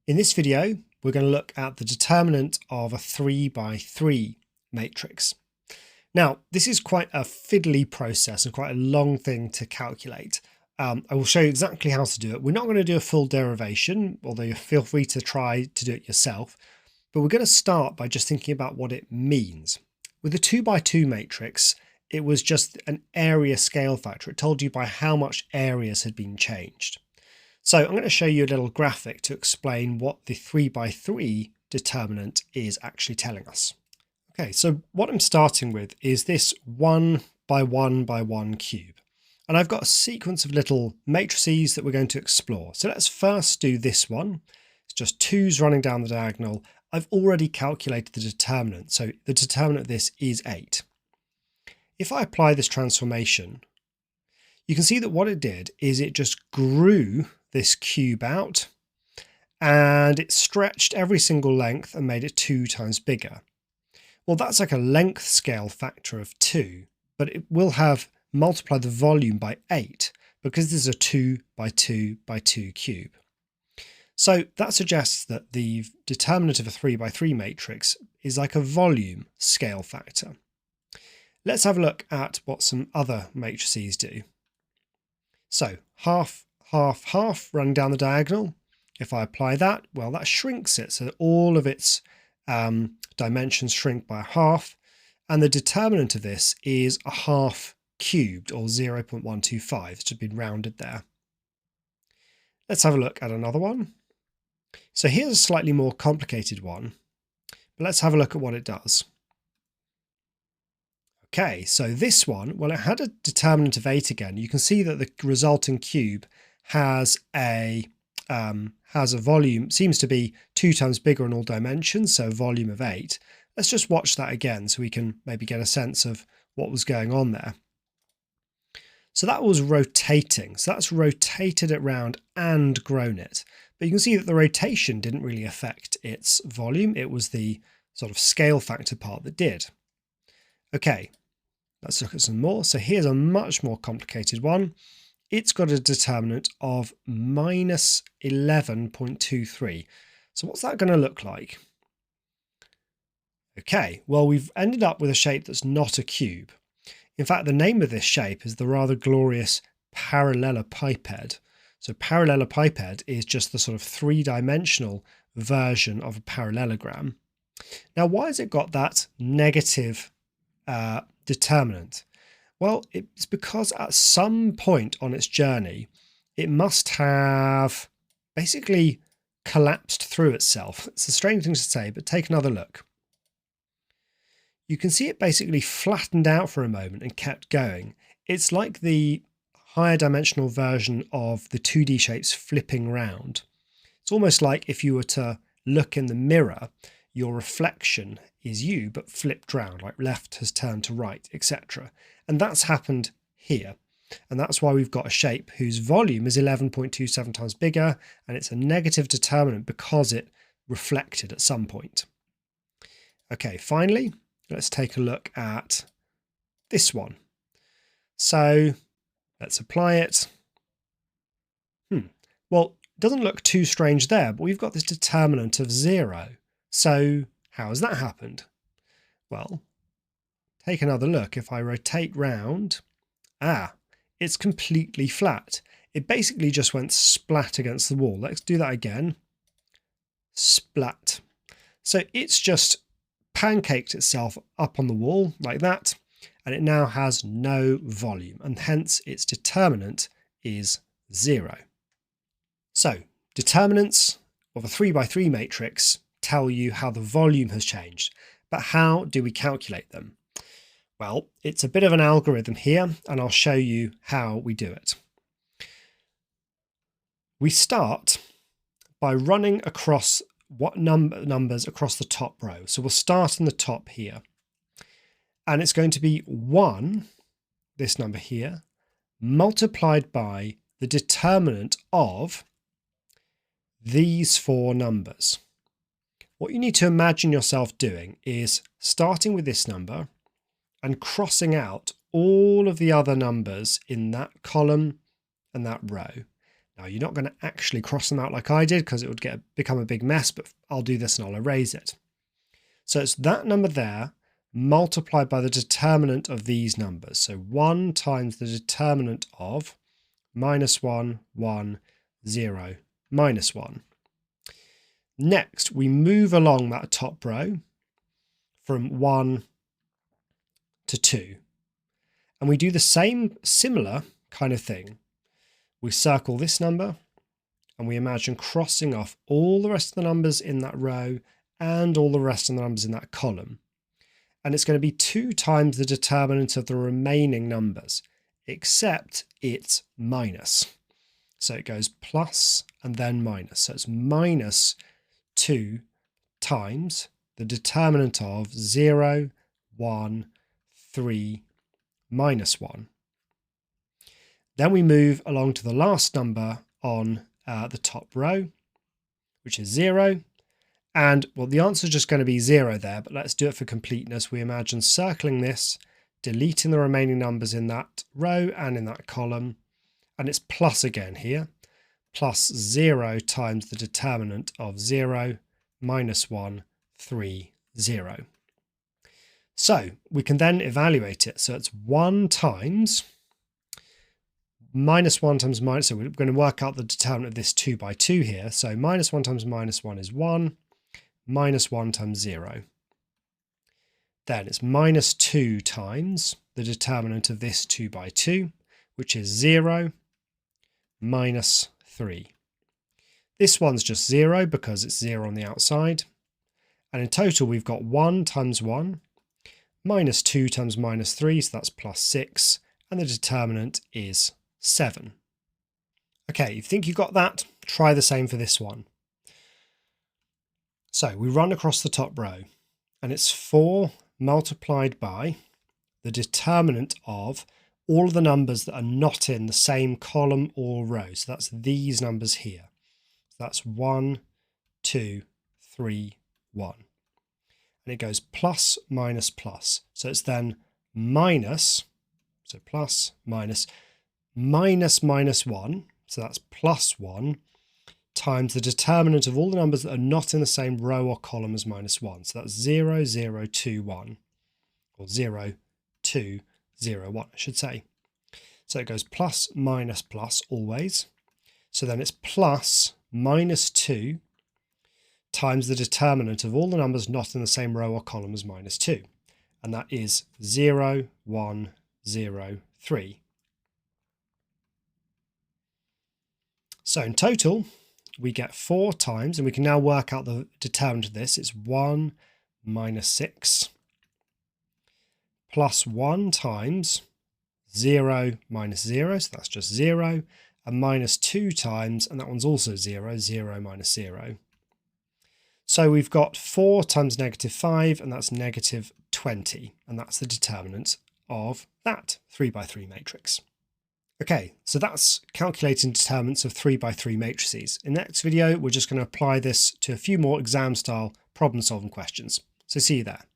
In this video, we're going to look at the determinant of a 3 by 3 matrix. Now, this is quite a fiddly process and quite a long thing to calculate. I will show you exactly how to do it. We're not going to do a full derivation, although you feel free to try to do it yourself. But we're going to start by just thinking about what it means. With a 2 by 2 matrix, it was just an area scale factor. It told you by how much areas had been changed. So I'm going to show you a little graphic to explain what the 3 by 3 determinant is actually telling us. Okay, so what I'm starting with is this 1 by 1 by 1 cube. And I've got a sequence of little matrices that we're going to explore. So let's first do this one. It's just 2's running down the diagonal. I've already calculated the determinant. So the determinant of this is 8. If I apply this transformation, you can see that what it did is it just grew this cube out and it stretched every single length and made it 2 times bigger. Well, that's like a length scale factor of 2, but it will have multiplied the volume by 8 because this is a 2 by 2 by 2 cube. So that suggests that the determinant of a 3 by 3 matrix is like a volume scale factor. Let's have a look at what some other matrices do. So half, half, half running down the diagonal. If I apply that, well, that shrinks it. So all of its dimensions shrink by a half. And the determinant of this is a half cubed, or 0.125. It's just been rounded there. Let's have a look at another one. So here's a slightly more complicated one, but let's have a look at what it does. Okay, so this one, well, it had a determinant of 8 again. You can see that the resulting cube has a volume, seems to be 2 times bigger in all dimensions, so a volume of 8. Let's just watch that again so we can maybe get a sense of what was going on there. So that was rotating. So that's rotated it round and grown it. But you can see that the rotation didn't really affect its volume. It was the sort of scale factor part that did. Okay, let's look at some more. So here's a much more complicated one. It's got a determinant of minus 11.23. So what's that going to look like? Okay, well, we've ended up with a shape that's not a cube. In fact, the name of this shape is the rather glorious parallelepiped. So parallelepiped is just the sort of three-dimensional version of a parallelogram. Now, why has it got that negative determinant? Well, it's because at some point on its journey, it must have basically collapsed through itself. It's a strange thing to say, but take another look. You can see it basically flattened out for a moment and kept going. It's like the higher dimensional version of the 2D shapes flipping round. It's almost like if you were to look in the mirror, your reflection is you, but flipped round, like left has turned to right, etc. And that's happened here. And that's why we've got a shape whose volume is 11.27 times bigger, and it's a negative determinant because it reflected at some point. Okay, finally, let's take a look at this one. So let's apply it. Well, it doesn't look too strange there, but we've got this determinant of 0. So how has that happened? Well, take another look. If I rotate round, it's completely flat. It basically just went splat against the wall. Let's do that again. Splat. So it's just pancaked itself up on the wall like that, and it now has no volume, and hence its determinant is 0. So determinants of a 3 by 3 matrix tell you how the volume has changed, but how do we calculate them? Well, it's a bit of an algorithm here, and I'll show you how we do it. We start by running across numbers across the top row. So we'll start in the top here, and it's going to be 1, this number here, multiplied by the determinant of these 4 numbers. What you need to imagine yourself doing is starting with this number and crossing out all of the other numbers in that column and that row. Now, you're not going to actually cross them out like I did because it would become a big mess, but I'll do this and I'll erase it. So it's that number there multiplied by the determinant of these numbers. So 1 times the determinant of -1, 1, 0, -1. Next, we move along that top row from 1 to 2. And we do the similar kind of thing. We circle this number and we imagine crossing off all the rest of the numbers in that row and all the rest of the numbers in that column. And it's going to be 2 times the determinant of the remaining numbers, except it's minus. So it goes plus and then minus. So it's -2 times the determinant of 0, 1, 3, -1. Then we move along to the last number on the top row, which is 0. And, well, the answer is just going to be 0 there, but let's do it for completeness. We imagine circling this, deleting the remaining numbers in that row and in that column, and it's plus again here, plus 0 times the determinant of 0, -1, 3, 0. So we can then evaluate it. So it's 1 times -1 times minus, so we're going to work out the determinant of this 2 by 2 here. So -1 times -1 is 1, -1 times 0. Then it's -2 times the determinant of this 2 by 2, which is 0, -3. This one's just 0 because it's 0 on the outside. And in total, we've got 1 times 1, -2 times -3, so that's +6, and the determinant is 7. Okay, if you think you got that, try the same for this one. So we run across the top row, and it's 4 multiplied by the determinant of all of the numbers that are not in the same column or row. So that's these numbers here. So that's 1, 2, 3, 1. And it goes plus, minus, plus. So it's then minus, so plus, minus, -1, so that's +1, times the determinant of all the numbers that are not in the same row or column as -1. So that's 0, 0, 2, 1, or 0, 2, 0, 1, I should say. So it goes plus, minus, plus always. So then it's plus -2 times the determinant of all the numbers not in the same row or column as -2. And that is 0, 1, 0, 3. So in total, we get 4 times, and we can now work out the determinant of this. It's 1 minus 6 plus 1 times 0 minus 0, so that's just 0, and -2 times, and that one's also 0, 0 minus 0. So we've got 4 times -5, and that's -20, and that's the determinant of that 3 by 3 matrix. Okay, so that's calculating determinants of 3 by 3 matrices. In the next video, we're just going to apply this to a few more exam-style problem-solving questions. So see you there.